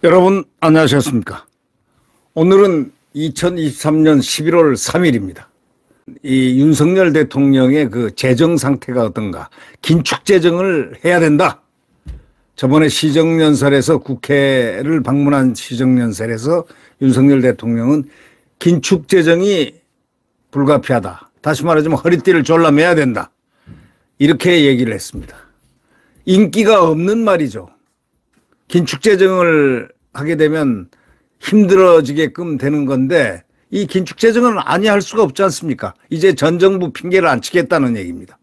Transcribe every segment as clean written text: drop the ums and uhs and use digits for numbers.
여러분 안녕하셨습니까? 오늘은 2023년 11월 3일입니다. 이 윤석열 대통령의 그 재정 상태가 어떤가? 긴축 재정을 해야 된다. 저번에 시정연설에서 국회를 방문한 시정연설에서 윤석열 대통령은 긴축 재정이 불가피하다. 다시 말하자면 허리띠를 졸라매야 된다. 이렇게 얘기를 했습니다. 인기가 없는 말이죠. 긴축 재정을 하게 되면 힘들어지게끔 되는 건데 이 긴축 재정은 아니할 수가 없지 않습니까? 이제 전 정부 핑계를 안 치겠다는 얘기입니다.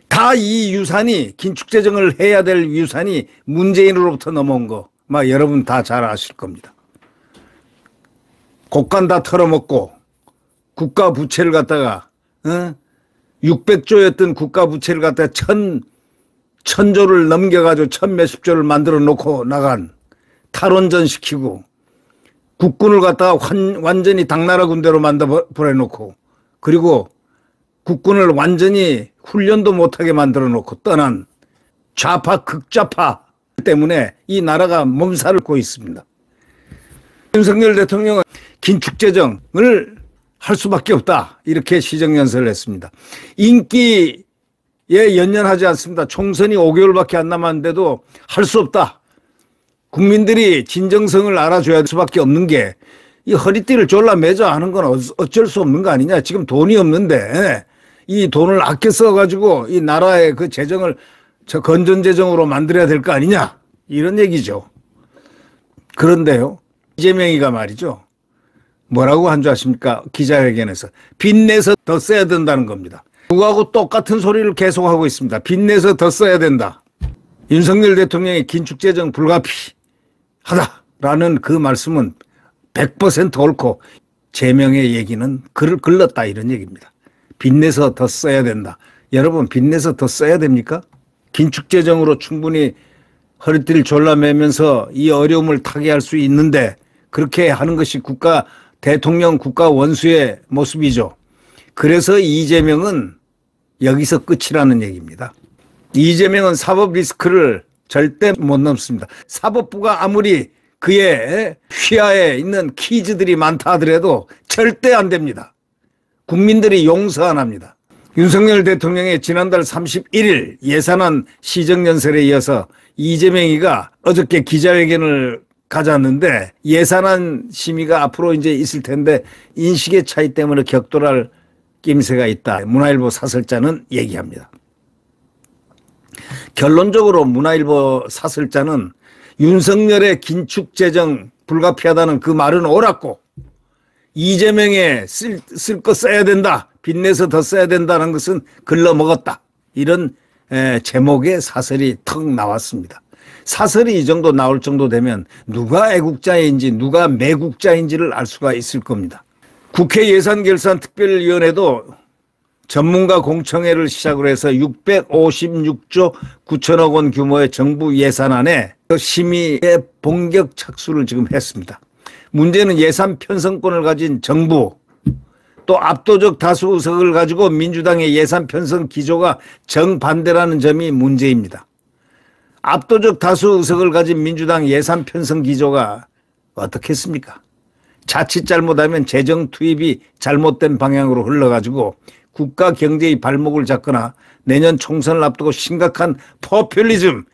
다 이 유산이 긴축 재정을 해야 될 유산이 문재인으로부터 넘어온 거 막 여러분 다 잘 아실 겁니다. 곡간 다 털어먹고 국가 부채를 갖다가 600조였던 국가 부채를 갖다가 천조를 넘겨가지고 천몇십 조를 만들어 놓고 나간 탈원전 시키고 국군을 갖다가 완전히 당나라 군대로 만들어 버려놓고 그리고 국군을 완전히 훈련도 못하게 만들어 놓고 떠난 좌파 극좌파 때문에 이 나라가 몸살을 앓고 있습니다. 윤석열 대통령은 긴축재정을 할 수밖에 없다 이렇게 시정연설을 했습니다. 인기에 연연하지 않습니다. 총선이 5개월밖에 안 남았는데도 할 수 없다. 국민들이 진정성을 알아줘야 할 수밖에 없는 게 이 허리띠를 졸라매자 하는 건 어쩔 수 없는 거 아니냐. 지금 돈이 없는데 이 돈을 아껴 써가지고 이 나라의 그 재정을 건전재정으로 만들어야 될 거 아니냐. 이런 얘기죠. 그런데요. 이재명이가 말이죠. 뭐라고 한 줄 아십니까? 기자회견에서. 빚내서 더 써야 된다는 겁니다. 누구하고 똑같은 소리를 계속하고 있습니다. 빚내서 더 써야 된다. 윤석열 대통령의 긴축재정 불가피하다라는 그 말씀은 100% 옳고 제명의 얘기는 글을 글렀다 이런 얘기입니다. 빚내서 더 써야 된다. 여러분 빚내서 더 써야 됩니까? 긴축재정으로 충분히 허리띠를 졸라매면서 이 어려움을 타개할 수 있는데 그렇게 하는 것이 대통령 국가 원수의 모습이죠. 그래서 이재명은 여기서 끝이라는 얘기입니다. 이재명은 사법 리스크를 절대 못 넘습니다. 사법부가 아무리 그의 휘하에 있는 키즈들이 많다 하더라도 절대 안 됩니다. 국민들이 용서 안 합니다. 윤석열 대통령의 지난달 31일 예산안 시정연설에 이어서 이재명이가 어저께 기자회견을 가졌는데 예산안 심의가 앞으로 이제 있을 텐데 인식의 차이 때문에 격돌할 낌새가 있다. 문화일보 사설자는 얘기합니다. 결론적으로 문화일보 사설자는 윤석열의 긴축재정 불가피하다는 그 말은 옳았고 이재명의 쓸 거 써야 된다. 빚내서 더 써야 된다는 것은 글러먹었다. 이런 제목의 사설이 턱 나왔습니다. 사설이 이 정도 나올 정도 되면 누가 애국자인지 누가 매국자인지를 알 수가 있을 겁니다. 국회 예산결산특별위원회도 전문가 공청회를 시작으로 해서 656조 9천억 원 규모의 정부 예산안에 심의에 본격 착수를 지금 했습니다. 문제는 예산 편성권을 가진 정부 또 압도적 다수 의석을 가지고 민주당의 예산 편성 기조가 정반대라는 점이 문제입니다. 압도적 다수 의석을 가진 민주당 예산 편성 기조가 어떻겠습니까? 자칫 잘못하면 재정 투입이 잘못된 방향으로 흘러가지고 국가 경제의 발목을 잡거나 내년 총선을 앞두고 심각한 포퓰리즘,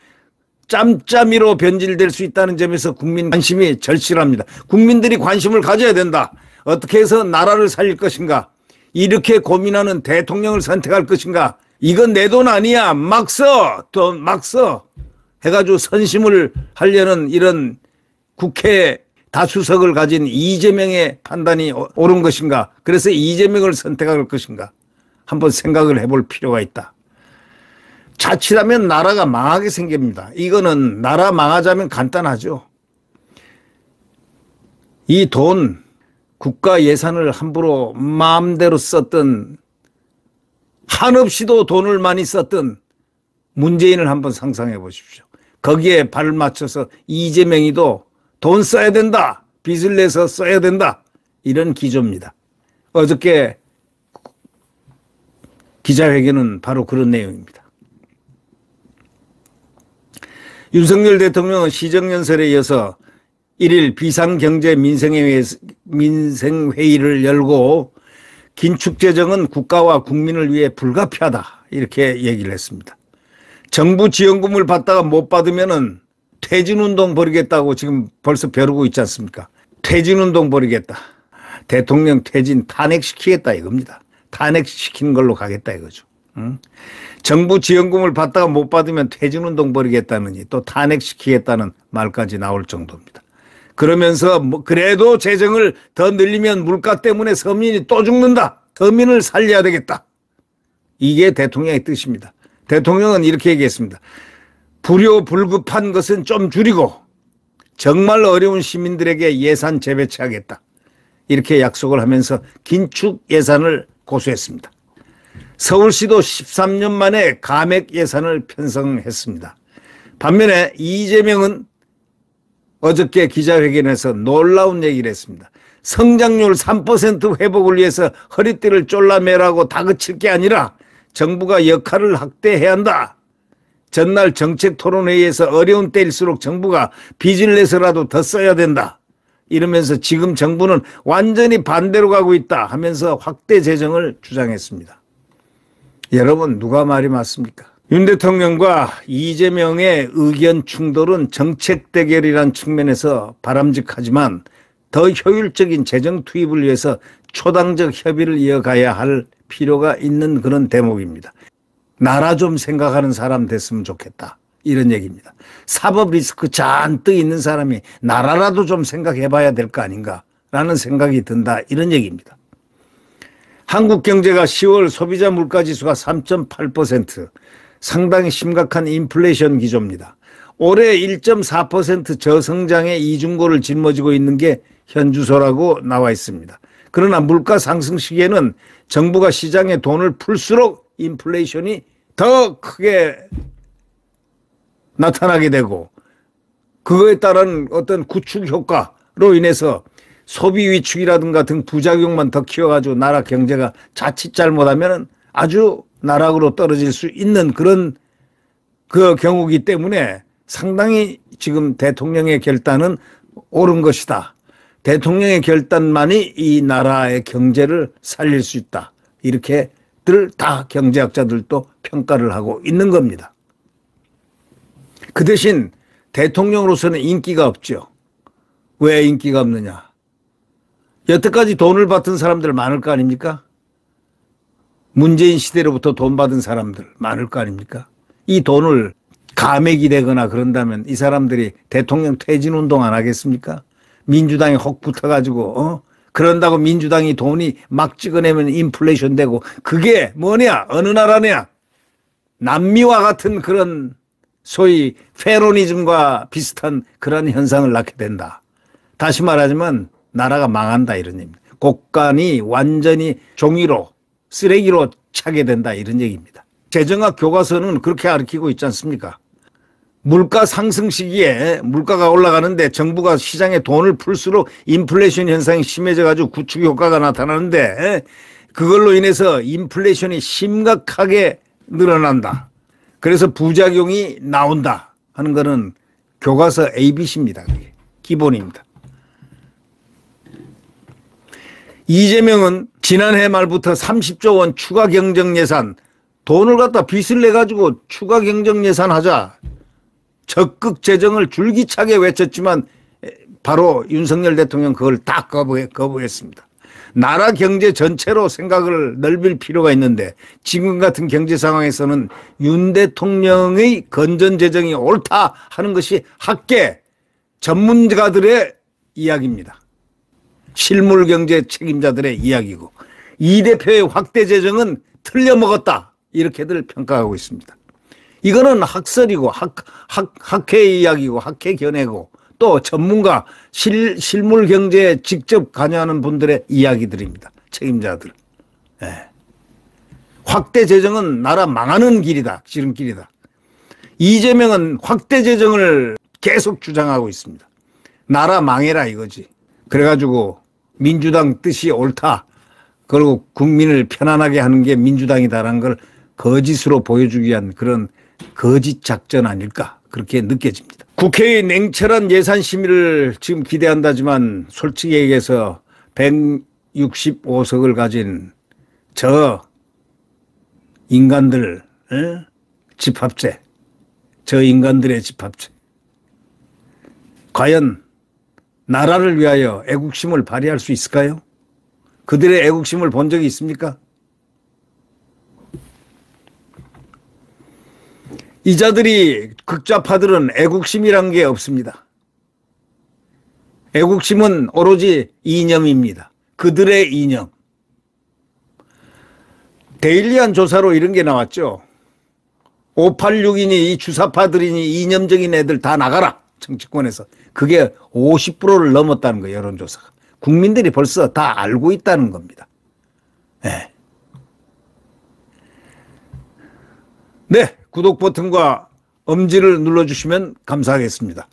짬짬이로 변질될 수 있다는 점에서 국민 관심이 절실합니다. 국민들이 관심을 가져야 된다. 어떻게 해서 나라를 살릴 것인가? 이렇게 고민하는 대통령을 선택할 것인가? 이건 내 돈 아니야. 막 써. 돈 막 써. 해가지고 선심을 하려는 이런 국회 다수석을 가진 이재명의 판단이 옳은 것인가? 그래서 이재명을 선택할 것인가? 한번 생각을 해볼 필요가 있다. 자칫하면 나라가 망하게 생깁니다. 이거는 나라 망하자면 간단하죠. 이 돈, 국가 예산을 함부로 마음대로 썼던, 한없이도 돈을 많이 썼던 문재인을 한번 상상해 보십시오. 거기에 발을 맞춰서 이재명이도 돈 써야 된다. 빚을 내서 써야 된다. 이런 기조입니다. 어저께 기자회견은 바로 그런 내용입니다. 윤석열 대통령은 시정연설에 이어서 1일 비상경제민생회의를 열고 긴축재정은 국가와 국민을 위해 불가피하다 이렇게 얘기를 했습니다. 정부 지원금을 받다가 못 받으면은 퇴진운동 벌이겠다고 지금 벌써 벼르고 있지 않습니까? 퇴진운동 벌이겠다. 대통령 퇴진 탄핵시키겠다 이겁니다. 탄핵시키는 걸로 가겠다 이거죠. 응? 정부 지원금을 받다가 못 받으면 퇴진운동 벌이겠다느니 또 탄핵시키겠다는 말까지 나올 정도입니다. 그러면서 그래도 재정을 더 늘리면 물가 때문에 서민이 또 죽는다. 서민을 살려야 되겠다. 이게 대통령의 뜻입니다. 대통령은 이렇게 얘기했습니다. 불효불급한 것은 좀 줄이고 정말 어려운 시민들에게 예산 재배치하겠다. 이렇게 약속을 하면서 긴축 예산을 고수했습니다. 서울시도 13년 만에 감액 예산을 편성했습니다. 반면에 이재명은 어저께 기자회견에서 놀라운 얘기를 했습니다. 성장률 3% 회복을 위해서 허리띠를 졸라매라고 다그칠 게 아니라 정부가 역할을 확대해야 한다. 전날 정책토론회의에서 어려운 때일수록 정부가 빚을 내서라도 더 써야 된다. 이러면서 지금 정부는 완전히 반대로 가고 있다 하면서 확대 재정을 주장했습니다. 여러분 누가 말이 맞습니까? 윤 대통령과 이재명의 의견 충돌은 정책 대결이라는 측면에서 바람직하지만 더 효율적인 재정 투입을 위해서 초당적 협의를 이어가야 할 필요가 있는 그런 대목입니다. 나라 좀 생각하는 사람 됐으면 좋겠다. 이런 얘기입니다. 사법 리스크 잔뜩 있는 사람이 나라라도 좀 생각해 봐야 될 거 아닌가 라는 생각이 든다. 이런 얘기입니다. 한국 경제가 10월 소비자 물가지수가 3.8%, 상당히 심각한 인플레이션 기조입니다. 올해 1.4% 저성장의 이중고를 짊어지고 있는 게 현주소라고 나와 있습니다. 그러나 물가 상승 시기에는 정부가 시장에 돈을 풀수록 인플레이션이 더 크게 나타나게 되고 그거에 따른 어떤 구축 효과로 인해서 소비 위축이라든가 등 부작용만 더 키워가지고 나라 경제가 자칫 잘못하면 아주 나락으로 떨어질 수 있는 그런 그 경우이기 때문에 상당히 지금 대통령의 결단은 옳은 것이다. 대통령의 결단만이 이 나라의 경제를 살릴 수 있다. 이렇게들 다 경제학자들도 평가를 하고 있는 겁니다. 그 대신 대통령으로서는 인기가 없죠. 왜 인기가 없느냐. 여태까지 돈을 받은 사람들 많을 거 아닙니까? 문재인 시대로부터 돈 받은 사람들 많을 거 아닙니까? 이 돈을 감액이 되거나 그런다면 이 사람들이 대통령 퇴진운동 안 하겠습니까? 민주당에 혹 붙어가지고 그런다고 민주당이 돈이 막 찍어내면 인플레이션 되고 그게 뭐냐 어느 나라냐 남미와 같은 그런 소위 페로니즘과 비슷한 그런 현상을 낳게 된다. 다시 말하자면 나라가 망한다 이런 얘기입니다. 국간이 완전히 종이로 쓰레기로 차게 된다 이런 얘기입니다. 재정학 교과서는 그렇게 가르치고 있지 않습니까? 물가 상승 시기에 물가가 올라가는데 정부가 시장에 돈을 풀수록 인플레이션 현상이 심해져 가지고 구축 효과가 나타나는데 그걸로 인해서 인플레이션이 심각하게 늘어난다. 그래서 부작용이 나온다 하는 것은 교과서 ABC입니다. 그게 기본입니다. 이재명은 지난해 말부터 30조 원 추가 경정 예산 돈을 갖다 빚을 내가지고 추가 경정 예산 하자. 적극 재정을 줄기차게 외쳤지만 바로 윤석열 대통령 그걸 다 거부했습니다. 나라 경제 전체로 생각을 넓힐 필요가 있는데 지금 같은 경제 상황에서는 윤 대통령의 건전재정이 옳다 하는 것이 학계 전문가들의 이야기입니다. 실물경제 책임자들의 이야기고 이 대표의 확대 재정은 틀려먹었다 이렇게들 평가하고 있습니다. 이거는 학설이고 학회 이야기고 학회 견해고 또 전문가 실물경제에 직접 관여하는 분들의 이야기들입니다. 책임자들. 네. 확대 재정은 나라 망하는 길이다. 지름길이다. 이재명은 확대 재정을 계속 주장하고 있습니다. 나라 망해라 이거지. 그래가지고 민주당 뜻이 옳다. 그리고 국민을 편안하게 하는 게 민주당이다라는 걸 거짓으로 보여주기 위한 그런 거짓 작전 아닐까 그렇게 느껴집니다. 국회의 냉철한 예산 심의를 지금 기대한다지만 솔직히 얘기해서 165석을 가진 저 인간들 집합체, 저 인간들의 집합체 과연 나라를 위하여 애국심을 발휘할 수 있을까요? 그들의 애국심을 본 적이 있습니까? 이 자들이 극좌파들은 애국심이란 게 없습니다. 애국심은 오로지 이념입니다. 그들의 이념. 데일리한 조사로 이런 게 나왔죠. 586이니 이 주사파들이니 이념적인 애들 다 나가라. 정치권에서. 그게 50%를 넘었다는 거예요. 여론조사가. 국민들이 벌써 다 알고 있다는 겁니다. 네. 네. 구독 버튼과 엄지를 눌러주시면 감사하겠습니다.